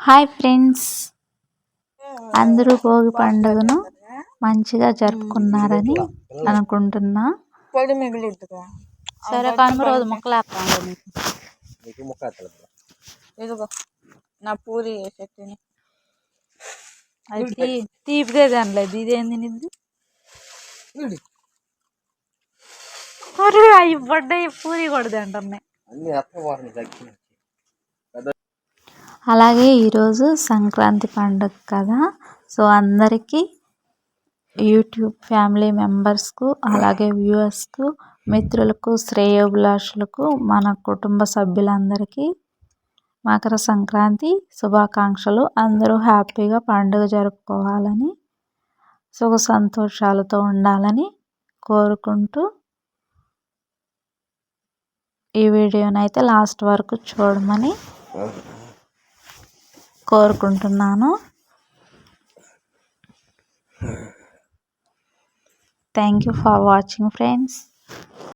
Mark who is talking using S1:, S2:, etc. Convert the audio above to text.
S1: Hi friends, అందరూ భోగి పండుగను మంచిగా జరుపుకున్నారని అనుకుంటున్నా. సరే కనుమ రోజు ముక్కలేస్తాను.
S2: ఇదిగో నా పూరి చట్నీ
S1: అది తీపిదే అనలేదు, ఇదేంది నిద్దు. అరే అవి పడ్డాయి, పూరి కూడా తింటున్నాయి. అలాగే ఈరోజు సంక్రాంతి పండుగ కదా, సో అందరికీ యూట్యూబ్ ఫ్యామిలీ మెంబర్స్కు, అలాగే వ్యూవర్స్కు, మిత్రులకు, శ్రేయోభిలాషులకు, మన కుటుంబ సభ్యులందరికీ మకర సంక్రాంతి శుభాకాంక్షలు. అందరూ హ్యాపీగా పండుగ జరుపుకోవాలని, సుఖ సంతోషాలతో ఉండాలని కోరుకుంటూ ఈ వీడియోనైతే లాస్ట్ వరకు చూడమని కోరుకుంటున్నాను. Thank you for watching friends.